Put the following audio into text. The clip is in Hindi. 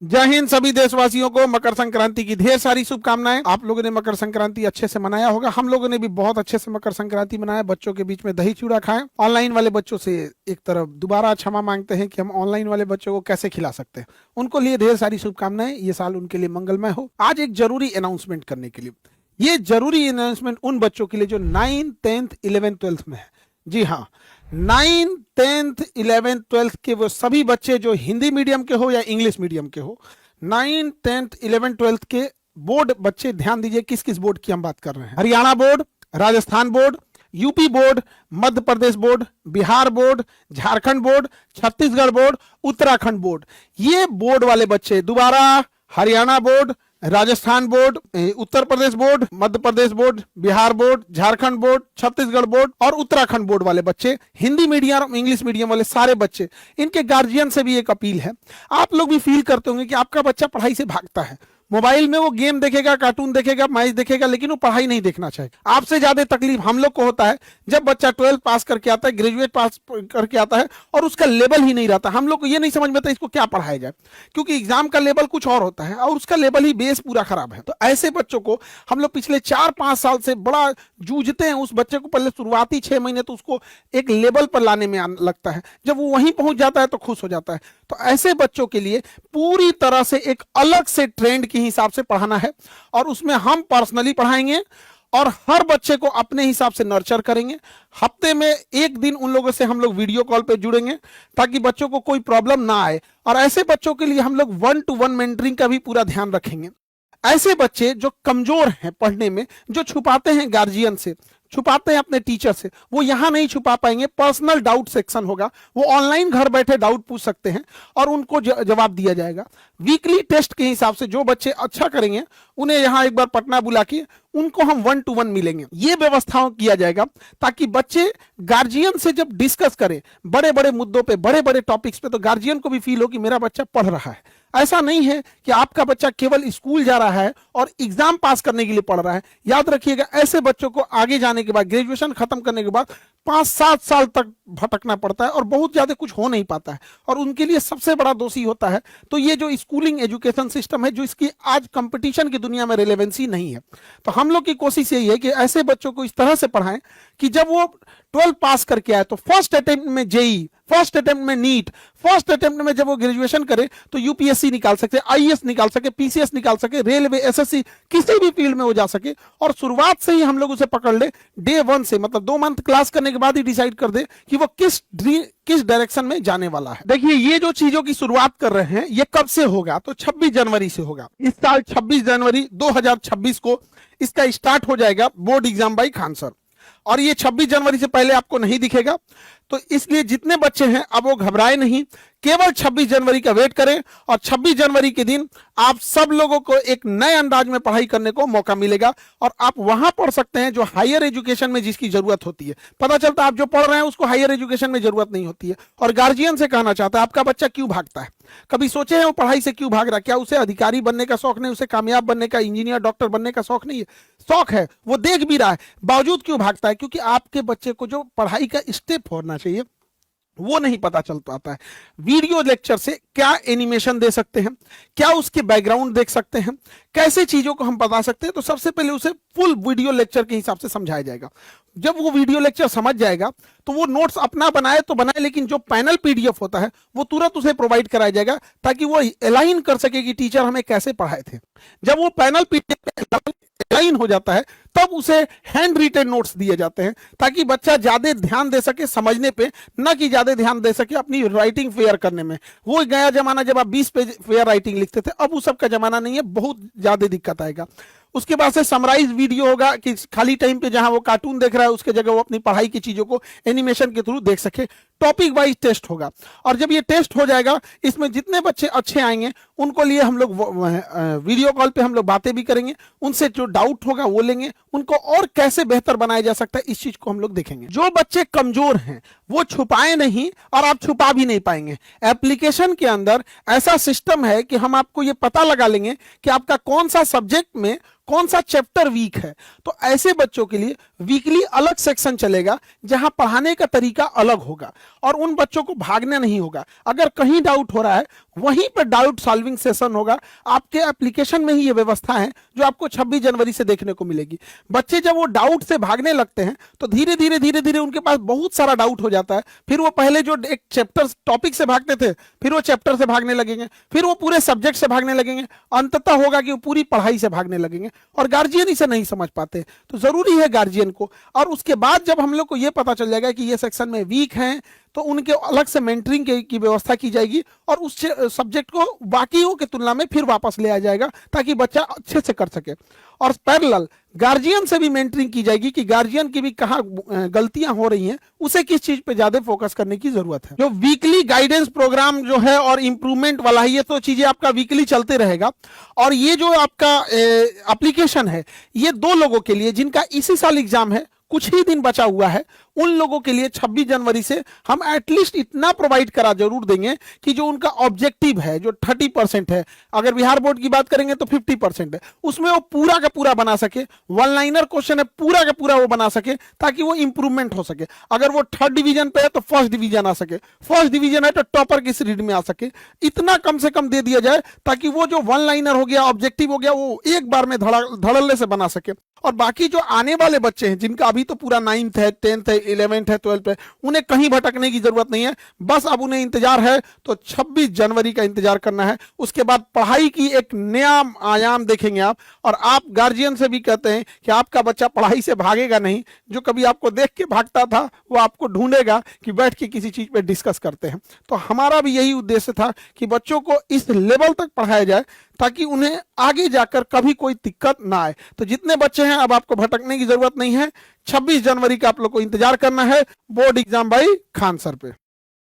जय हिंद सभी देशवासियों को मकर संक्रांति की ढेर सारी शुभकामनाएं। आप लोगों ने मकर संक्रांति अच्छे से मनाया होगा। हम लोगों ने भी बहुत अच्छे से मकर संक्रांति मनाया। बच्चों के बीच में दही चूड़ा खाएं। ऑनलाइन वाले बच्चों से एक तरफ दोबारा क्षमा मांगते हैं कि हम ऑनलाइन वाले बच्चों को कैसे खिला सकते हैं। उनको लिए ढेर सारी शुभकामनाएं। ये साल उनके लिए मंगलमय हो। आज एक जरूरी अनाउंसमेंट करने के लिए, ये जरूरी अनाउंसमेंट उन बच्चों के लिए जो 9th 10th 11th 12th में है। जी हाँ, 9th 10th 11th 12th के वो सभी बच्चे जो हिंदी मीडियम के हो या इंग्लिश मीडियम के हो, 9th 10th 11th 12th के बोर्ड बच्चे ध्यान दीजिए किस किस बोर्ड की हम बात कर रहे हैं। Haryana board, Rajasthan board, UP board, Madhya Pradesh board, Bihar board, Jharkhand board, Chhattisgarh board, Uttarakhand board. ये बोर्ड वाले बच्चे दोबारा Haryana board, Rajasthan board, Uttar Pradesh board, Madhya Pradesh board, Bihar board, Jharkhand board, Chhattisgarh board और उत्तराखंड बोर्ड वाले बच्चे, हिंदी मीडियम इंग्लिश मीडियम वाले सारे बच्चे, इनके गार्जियन से भी एक अपील है। आप लोग भी फील करते होंगे कि आपका बच्चा पढ़ाई से भागता है। मोबाइल में वो गेम देखेगा, कार्टून देखेगा, मैच देखेगा, लेकिन वो पढ़ाई नहीं देखना चाहिए। आपसे ज्यादा तकलीफ हम लोग को होता है जब बच्चा 12th पास करके आता है, ग्रेजुएट पास करके आता है और उसका लेवल ही नहीं रहता। हम लोग को ये नहीं समझ में आता इसको क्या पढ़ाया जाए, क्योंकि एग्जाम का लेवल कुछ और होता है और उसका लेवल ही बेस पूरा खराब है। तो ऐसे बच्चों को हम लोग पिछले 4-5 साल से बड़ा जूझते हैं। उस बच्चे को पहले शुरुआती 6 महीने तो उसको एक लेवल पर लाने में लगता है। जब वो वहीं पहुंच जाता है तो खुश हो जाता है। तो ऐसे बच्चों के लिए पूरी तरह से एक अलग से ट्रेंड के हिसाब से पढ़ाना है और उसमें हम पर्सनली पढ़ाएंगे और हर बच्चे को अपने हिसाब से नर्चर करेंगे। हफ्ते में एक दिन उन लोगों से हम लोग वीडियो कॉल पे जुड़ेंगे ताकि बच्चों को कोई प्रॉब्लम ना आए। और ऐसे बच्चों के लिए हम लोग 1-to-1 मेंटरिंग का भी पूरा ध्यान रखेंगे। ऐसे बच्चे जो कमजोर हैं पढ़ने में, जो छुपाते हैं गार्जियन से, छुपाते हैं अपने टीचर से, वो यहां नहीं छुपा पाएंगे। पर्सनल डाउट सेक्शन होगा, वो ऑनलाइन घर बैठे डाउट पूछ सकते हैं और उनको जवाब दिया जाएगा। वीकली टेस्ट के हिसाब से जो बच्चे अच्छा करेंगे उन्हें यहां एक बार पटना बुला के उनको हम 1-to-1 मिलेंगे। ये व्यवस्थाओं किया जाएगा ताकि बच्चे गार्जियन से जब डिस्कस करें बड़े बड़े मुद्दों पे, बड़े बड़े टॉपिक्स पे, तो गार्जियन को भी फील हो कि मेरा बच्चा पढ़ रहा है। ऐसा नहीं है कि आपका बच्चा केवल स्कूल जा रहा है और एग्जाम पास करने के लिए पढ़ रहा है। याद रखिएगा, ऐसे बच्चों को आगे जाने के बाद, ग्रेजुएशन खत्म करने के बाद 5-7 साल तक भटकना पड़ता है और बहुत ज्यादा कुछ हो नहीं पाता है और उनके लिए सबसे बड़ा दोषी होता है। तो ये जो स्कूलिंग एजुकेशन सिस्टम है, जो इसकी आज कंपटीशन की दुनिया में रिलेवेंसी नहीं है, तो हम लोग की कोशिश यही है कि ऐसे बच्चों को इस तरह से पढ़ाएं कि जब वो 12 पास करके आए तो फर्स्ट अटेम्प्ट में जेई, फर्स्ट अटेम्प्ट में नीट, फर्स्ट अटेम्प्ट में जब वो ग्रेजुएशन करे तो यूपीएससी निकाल सके, आईएएस निकाल सके, पीसीएस निकाल सके, रेलवे, एसएससी, किसी भी फील्ड में वो जा सके। और शुरुआत से ही हम लोग उसे पकड़ ले, डे 1 से, मतलब 2 मंथ क्लास करने के बाद ही डिसाइड कर दे कि वो किस डायरेक्शन में जाने वाला है। देखिए, ये जो चीजों की शुरुआत कर रहे हैं ये कब से होगा, तो 26 जनवरी से होगा। इस साल 26 जनवरी 2026 को इसका स्टार्ट हो जाएगा board exam by Khan sir. और ये 26 जनवरी से पहले आपको नहीं दिखेगा। तो इसलिए जितने बच्चे हैं अब वो घबराए नहीं, केवल 26 जनवरी का वेट करें और 26 जनवरी के दिन आप सब लोगों को एक नए अंदाज में पढ़ाई करने को मौका मिलेगा और आप वहां पढ़ सकते हैं जो हायर एजुकेशन में जिसकी जरूरत होती है। पता चलता है आप जो पढ़ रहे हैं उसको हायर एजुकेशन में जरूरत नहीं होती है। और गार्जियन से कहना चाहता है, आपका बच्चा क्यों भागता है? कभी सोचे हैं वो पढ़ाई से क्यों भाग रहा है? क्या उसे अधिकारी बनने का शौक नहीं, उसे कामयाब बनने का, इंजीनियर, डॉक्टर बनने का शौक नहीं है? शौक है, वो देख भी रहा है, बावजूद क्यों भागता है? क्योंकि आपके बच्चे को जो पढ़ाई का स्टेप होना चाहिए वो नहीं पता चल पाता है। वीडियो लेक्चर से क्या एनिमेशन दे सकते हैं, क्या उसके बैकग्राउंड देख सकते हैं, कैसे चीजों को हम बता सकते हैं, तो सबसे पहले उसे फुल वीडियो लेक्चर के हिसाब से समझाया जाएगा। जब वो वीडियो लेक्चर समझ जाएगा तो वो नोट्स अपना बनाए तो बनाए, लेकिन जो पैनल पीडीएफ होता है वो तुरंत उसे प्रोवाइड कराया जाएगा ताकि वो अलाइन कर सके कि टीचर हमें कैसे पढ़ाए थे। जब वो पैनल पीडीएफ अलाइन हो जाता है तब उसे हैंड रिटेन नोट्स दिए जाते हैं ताकि बच्चा ज्यादा ध्यान दे सके समझने पे, न कि ज्यादा ध्यान दे सके अपनी राइटिंग फेयर करने में। वो गया जमाना जब आप 20 पेज फेयर राइटिंग लिखते थे, अब वो सब का जमाना नहीं है, बहुत ज्यादा दिक्कत आएगा। उसके बाद से समराइज वीडियो होगा कि खाली टाइम पे जहां वो कार्टून देख रहा है उसके जगह वो अपनी पढ़ाई की चीजों को एनिमेशन के थ्रू देख सके। टॉपिक वाइज टेस्ट होगा और जब ये टेस्ट हो जाएगा इसमें जितने बच्चे अच्छे आएंगे उनको लिए हम लोग वीडियो कॉल पे हम लोग बातें भी करेंगे, उनसे जो डाउट होगा वो लेंगे, उनको और कैसे बेहतर बनाया जा सकता है इस चीज को हम लोग देखेंगे। जो बच्चे कमजोर हैं वो छुपाए नहीं और आप छुपा भी नहीं पाएंगे। एप्लीकेशन के अंदर ऐसा सिस्टम है कि हम आपको ये पता लगा लेंगे कि आपका कौन सा सब्जेक्ट में कौन सा चैप्टर वीक है। तो ऐसे बच्चों के लिए वीकली अलग सेक्शन चलेगा जहां पढ़ाने का तरीका अलग होगा और उन बच्चों को भागना नहीं होगा। अगर कहीं डाउट हो रहा है वहीं पर डाउट सॉल्विंग सेशन होगा। आपके एप्लीकेशन में ही ये व्यवस्था है जो आपको 26 जनवरी से देखने को मिलेगी। बच्चे जब वो डाउट से भागने लगते हैं तो धीरे धीरे धीरे धीरे उनके पास बहुत सारा डाउट हो जाता है। फिर वो पहले जो एक चैप्टर टॉपिक से भागते थे फिर वो चैप्टर से भागने लगेंगे, फिर वो पूरे सब्जेक्ट से भागने लगेंगे, अंततः होगा कि वो पूरी पढ़ाई से भागने लगेंगे और गार्जियन इसे नहीं समझ पाते। तो जरूरी है गार्जियन को, और उसके बाद जब हम लोग को यह पता चल जाएगा कि ये सेक्शन में वीक हैं तो उनके अलग से मेंटरिंग की व्यवस्था की जाएगी और उस सब्जेक्ट को बाकियों की तुलना में फिर वापस ले आ जाएगा ताकि बच्चा अच्छे से कर सके। और पैरेलल गार्जियन से भी मेंटरिंग की जाएगी कि गार्जियन की भी कहाँ गलतियां हो रही हैं, उसे किस चीज पे ज्यादा फोकस करने की जरूरत है। जो वीकली गाइडेंस प्रोग्राम जो है और इंप्रूवमेंट वाला है, ये तो चीजें आपका वीकली चलते रहेगा। और ये जो आपका एप्लीकेशन है ये 2 लोगों के लिए जिनका इसी साल एग्जाम है, कुछ ही दिन बचा हुआ है, उन लोगों के लिए 26 जनवरी से हम एटलीस्ट इतना प्रोवाइड करा जरूर देंगे कि जो उनका ऑब्जेक्टिव है जो 30% है, अगर बिहार बोर्ड की बात करेंगे तो 50% है, उसमें वो पूरा का पूरा बना सके। 1 लाइनर क्वेश्चन है, पूरा का पूरा वो बना सके ताकि वो इंप्रूवमेंट हो सके। अगर वो 3rd डिवीजन पे है तो 1st डिवीजन आ सके, 1st डिवीजन है तो टॉपर की सीरीज में आ सके। इतना कम से कम दे दिया जाए ताकि वो जो 1 लाइनर हो गया, ऑब्जेक्टिव हो गया, वो एक बार में धड़ल्ले से बना सके। और बाकी जो आने वाले बच्चे हैं जिनका अभी तो पूरा 9th है, 10th है, 11th है, 12th है, उन्हें कहीं भटकने की जरूरत नहीं है। बस अब उन्हें इंतजार है तो 26 जनवरी का इंतजार करना है। उसके बाद पढ़ाई की एक नया आयाम देखेंगे आप। और आप गार्जियन से भी कहते हैं कि आपका बच्चा पढ़ाई से भागेगा नहीं, जो कभी आपको देख के भागता था वो आपको ढूंढेगा कि बैठ के किसी चीज पे डिस्कस करते हैं। तो हमारा भी यही उद्देश्य था कि बच्चों को इस लेवल तक पढ़ाया जाए ताकि उन्हें आगे जाकर कभी कोई दिक्कत ना आए। तो जितने बच्चे हैं अब आपको भटकने की जरूरत नहीं है। 26 जनवरी का आप लोग को इंतजार करना है board exam by Khan sir पे।